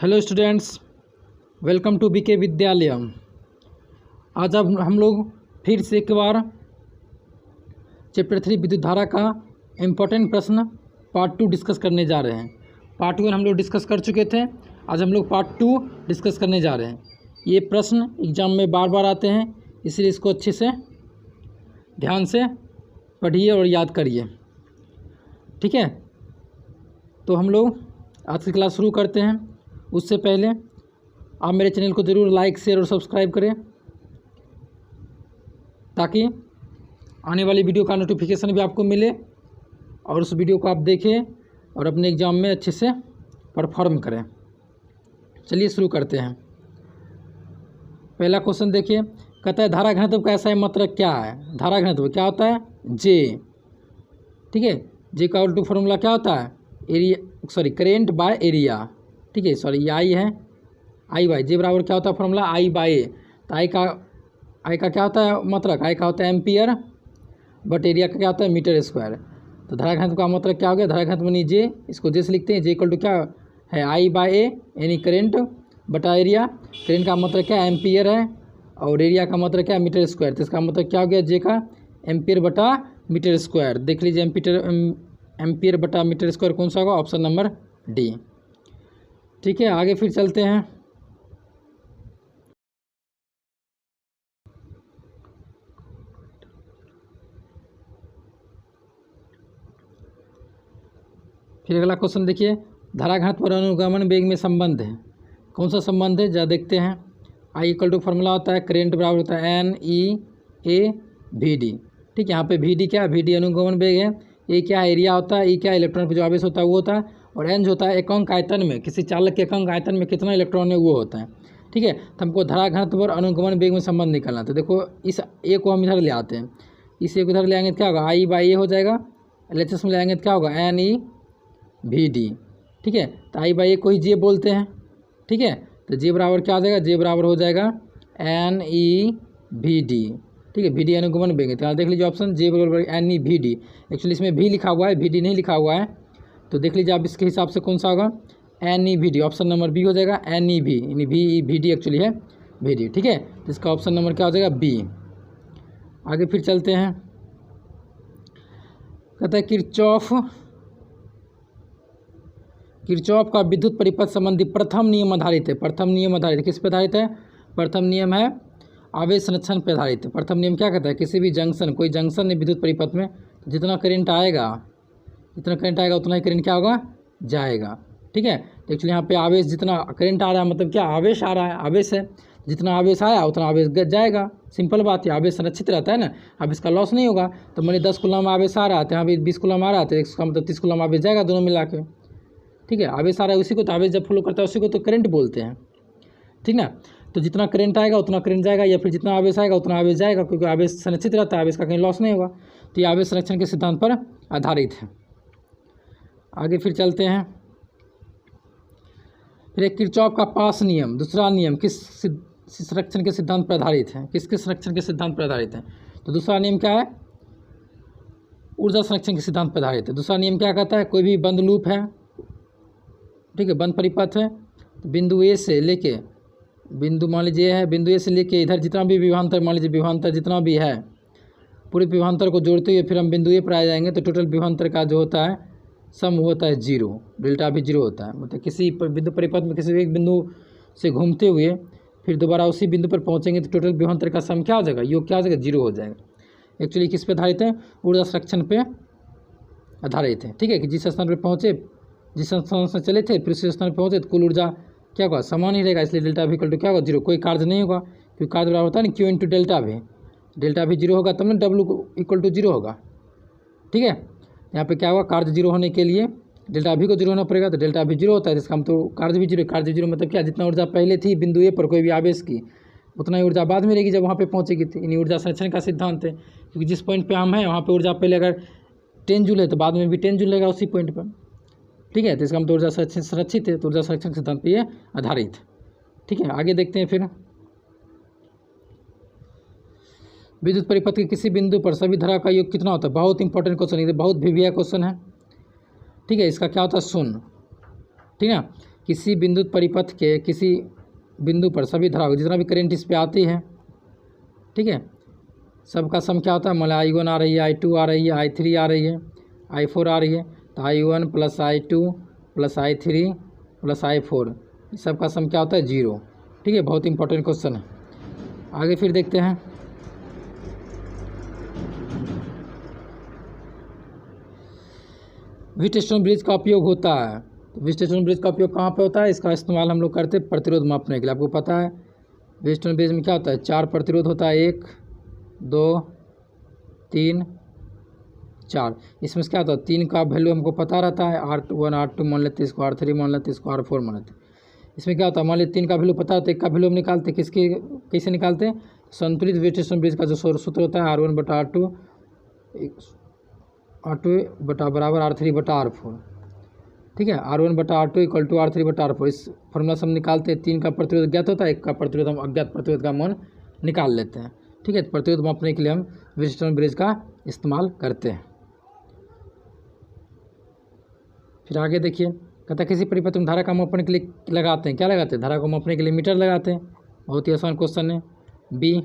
Hello students, welcome to BK Vidyalaya. आज अब हम लोग फिर से एक बार चैप्टर 3 विद्युत धारा का इम्पोर्टेंट प्रश्न पार्ट 2 डिस्कस करने जा रहे हैं। पार्ट 1 हम लोग डिस्कस कर चुके थे, आज हम लोग पार्ट 2 डिस्कस करने जा रहे हैं। ये प्रश्न एग्जाम में बार बार आते हैं, इसलिए इसको अच्छे से ध्यान से पढ़िए और याद करिए, ठीक है। तो हम लोग आज की क्लास शुरू करते हैं। उससे पहले आप मेरे चैनल को ज़रूर लाइक, शेयर और सब्सक्राइब करें, ताकि आने वाली वीडियो का नोटिफिकेशन भी आपको मिले और उस वीडियो को आप देखें और अपने एग्ज़ाम में अच्छे से परफॉर्म करें। चलिए शुरू करते हैं। पहला क्वेश्चन देखिए, कहता है धारा घनत्व का ऐसा मात्रक क्या है। धारा घनत्व क्या होता है? जे, ठीक है। जे का उल्टू फॉर्मूला क्या होता है? करेंट बाय एरिया, ठीक है। ये आई है, आई बाई जे बराबर क्या होता है फॉर्मूला? आई बाई ए। तो आई का क्या होता है मात्रक? आई का होता है एम्पियर, बट एरिया का क्या होता है? Metre square. तो धारा घनत्व का मात्रक क्या हो गया? धारा घनत्व यानी जे, इसको जे से लिखते हैं। जे इक्वल टू क्या है? आई बाई ए, यानी करेंट बटा एरिया। करेंट का मात्रक क्या है? एम्पियर है, और एरिया का मात्रक क्या है? Metre square. तो इसका मतलब क्या हो गया? जे का एम्पियर बटा मीटर स्क्वायर। देख लीजिए एम्पियर बटा मीटर स्क्वायर कौन सा होगा? ऑप्शन नंबर डी, ठीक है। आगे फिर चलते हैं। फिर अगला क्वेश्चन देखिए, धारा घनत्व और अनुगमन वेग में संबंध है। कौन सा संबंध है जरा देखते हैं। आई इक्वल टू फॉर्मूला होता है करेंट बराबर होता है N E A V D, ठीक है। यहाँ पे वी डी क्या है? वी डी अनुगमन वेग है। ए क्या है? एरिया होता है। ई क्या है? इलेक्ट्रॉन पर जो आवेश होता है वो होता है। और एन जो होता है एकांक आयतन में, किसी चालक के एकांक आयतन में कितना इलेक्ट्रॉन है वो होता है, ठीक है। तो हमको धारा घनत्व और अनुगमन वेग में संबंध निकालना। तो देखो इस ए को हम इधर ले आते हैं, इस ए को इधर ले आएंगे तो क्या होगा? आई बाई ए हो जाएगा। एलएचएस में ले आएंगे तो क्या होगा? एन ई वी डी, ठीक है। तो आई बाई ए को ही जे बोलते हैं, ठीक है। तो जे बराबर क्या हो जाएगा? जे बराबर हो जाएगा एन ई वी डी, ठीक है। वी डी अनुगमन वेग। तो देख लीजिए ऑप्शन जे बराबर N E V D. Actually इसमें भी लिखा हुआ है, वी डी नहीं लिखा हुआ है। तो देख लीजिए आप इसके हिसाब से कौन सा होगा? N E V D. Option number B हो जाएगा एन ई वी, यानी वी डी एक्चुअली है वी डी, ठीक है। तो इसका ऑप्शन नंबर क्या हो जाएगा? बी। आगे फिर चलते हैं। कहता है किरचॉफ का विद्युत परिपथ संबंधी प्रथम नियम आधारित है। प्रथम नियम आधारित किस पे आधारित है? प्रथम नियम है आवेश संरक्षण पे आधारित है। प्रथम नियम क्या कहता है? किसी भी जंक्शन, कोई जंक्शन में विद्युत परिपथ में तो जितना करंट आएगा उतना ही करंट क्या होगा? जाएगा, ठीक है। तो एक्चुअली यहाँ पे आवेश, जितना करंट आ रहा है मतलब क्या? आवेश आ रहा है, आवेश है। जितना आवेश आया उतना आवेश जाएगा। सिंपल बात है, आवेश संरक्षित रहता है ना, अब इसका लॉस नहीं होगा। तो मैंने 10 कूलम आवेश आ रहा है, यहाँ भी 20 कूलम आ रहा है, इसका मतलब 30 कूलम आवेश जाएगा दोनों मिला के, ठीक है। आवेश आ रहा है उसी को, तो आवेश जब फ्लो करता है उसी को तो करंट बोलते हैं, ठीक ना। तो जितना करंट आएगा उतना करंट जाएगा, या फिर जितना आवेश आएगा उतना आवेश जाएगा, क्योंकि आवेश संरक्षित रहता है, आवेश का कहीं लॉस नहीं होगा। तो ये आवेश संरक्षण के सिद्धांत पर आधारित है। आगे फिर चलते हैं। फिर एक किरचॉफ का पास नियम, दूसरा नियम किस संरक्षण के सिद्धांत पर आधारित है? किसके संरक्षण के सिद्धांत पर आधारित है? तो दूसरा नियम क्या है? ऊर्जा संरक्षण के सिद्धांत पर आधारित है। दूसरा नियम क्या कहता है? कोई भी बंद लूप है, ठीक है, बंद परिपथ है, तो बिंदु ए से लेके, बिंदु मान लीजिए है, बिंदु ए से लेके इधर जितना भी विभवांतर, मान लीजिए विभवांतर जितना भी है, पूरे विभवांतर को जोड़ते हुए फिर हम बिंदु ए पर आ जाएंगे, तो टोटल विभवांतर का जो होता है सम होता है 0, डेल्टा भी 0 होता है। मतलब किसी बिंदु परिपथ में किसी एक बिंदु से घूमते हुए फिर दोबारा उसी बिंदु पर पहुंचेंगे तो टोटल विभवांतर का सम क्या हो जाएगा? योग क्या हो जाएगा? 0 हो जाएगा। एक्चुअली किस पे आधारित है? ऊर्जा संरक्षण पे आधारित है, ठीक है। कि जिस स्थान पर पहुँचे, जिस स्थान से चले थे फिर उस स्थान पर पहुँचे तो कुल ऊर्जा क्या होगा? समान ही रहेगा, इसलिए डेल्टा भी इक्वल टू क्या होगा? 0। कोई कार्य नहीं होगा, क्योंकि कार्य बराबर होता है ना क्यू इंटू डेल्टा भी। डेल्टा भी 0 होगा तब ना डब्ल्यू इक्वल टू 0 होगा, ठीक है। यहाँ पे क्या होगा? कार्य 0 होने के लिए डेल्टा भी को 0 होना पड़ेगा, तो डेल्टा भी 0 होता है, इसका हम तो कार्य भी 0। कार्य 0 मतलब क्या? जितना ऊर्जा पहले थी बिंदु ए पर कोई भी आवेश की, उतना ही ऊर्जा बाद में रहेगी जब वहाँ पे पहुँचेगी। यानी ऊर्जा संरक्षण का सिद्धांत है, क्योंकि जिस पॉइंट पे हम हैं वहाँ पे ऊर्जा पहले अगर 10 जूल है तो बाद में भी 10 जूल रहेगा उसी पॉइंट पर, ठीक है। तो इसका हम तो ऊर्जा संरक्षित है, तो ऊर्जा संरक्षण सिद्धांत पर ये आधारित, ठीक है। आगे देखते हैं फिर। विद्युत परिपथ के किसी बिंदु पर सभी धारा का योग कितना होता है? बहुत इंपॉर्टेंट क्वेश्चन है, बहुत भिविया क्वेश्चन है, ठीक है। इसका क्या होता है? शून्य, ठीक है। किसी बिंदु परिपथ के किसी बिंदु पर सभी धाराओं जितना भी करंट इस पे आती है, ठीक है, सबका सम क्या होता है, मान I1 आ रही है, I2 आ रही है, I3 आ रही है, I4 आ रही है, तो I1 plus I2 plus I3 plus I4 सबका सम क्या होता है, 0। ठीक है, बहुत इंपॉर्टेंट क्वेश्चन है। आगे फिर देखते हैं। व्हीटस्टोन ब्रिज का उपयोग होता है, तो व्हीटस्टोन ब्रिज का उपयोग कहाँ पे होता है, इसका इस्तेमाल हम लोग करते हैं प्रतिरोध मापने के लिए। आपको पता है व्हीटस्टोन ब्रिज में क्या होता है, 4 प्रतिरोध होता है, 1 2 3 4। इसमें क्या होता है, 3 का वैल्यू हमको पता रहता है, R1 R2 मान लेते, इसको R3 मान लेते, इसको R4 मान लेते। इसमें क्या होता है, मान लीजिए 3 का वैल्यू पता होता है, 1 का वैल्यू हम निकालते, किसके कैसे निकालते हैं, संतुलित व्हीटस्टोन ब्रिज का जो सूत्र होता है R1 बटा R2 बटा बराबर R3 बटा R4। ठीक है, R1 बटा R2 इक्वल टू R3 बटा R4। इस फॉर्मूला से हम निकालते हैं, 3 का प्रतिरोध ज्ञात होता है, 1 का प्रतिरोध हम अज्ञात प्रतिरोध का मान निकाल लेते हैं। ठीक है, प्रतिरोध मापने के लिए हम व्हीटस्टोन ब्रिज का इस्तेमाल करते हैं। फिर आगे देखिए, कहता है किसी परिपथ में धारा का मापने के लिए लगाते हैं, क्या लगाते हैं, धारा को मापने के लिए मीटर लगाते हैं। बहुत ही आसान क्वेश्चन है, बी।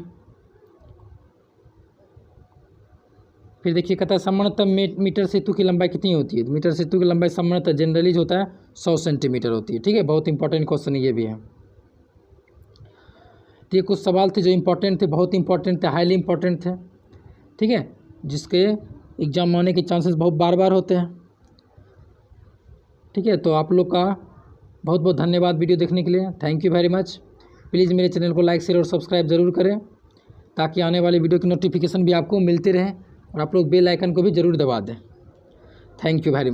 फिर देखिए, कहता है सामान्यतः मीटर सेतु की लंबाई कितनी होती है, मीटर सेतु की लंबाई सामान्यतः जनरली जो होता है 100 सेंटीमीटर होती है। ठीक है, बहुत इंपॉर्टेंट क्वेश्चन ये भी है। तो ये कुछ सवाल थे जो इंपॉर्टेंट थे, बहुत इंपॉर्टेंट थे, हाईली इंपॉर्टेंट थे। ठीक है, जिसके एग्जाम आने के चांसेस बहुत बार होते हैं। ठीक है, तो आप लोग का बहुत बहुत धन्यवाद वीडियो देखने के लिए। Thank you very much. Please मेरे चैनल को लाइक शेयर और सब्सक्राइब ज़रूर करें, ताकि आने वाली वीडियो की नोटिफिकेशन भी आपको मिलती रहे, और आप लोग बेल आइकन को भी ज़रूर दबा दें। Thank you very much.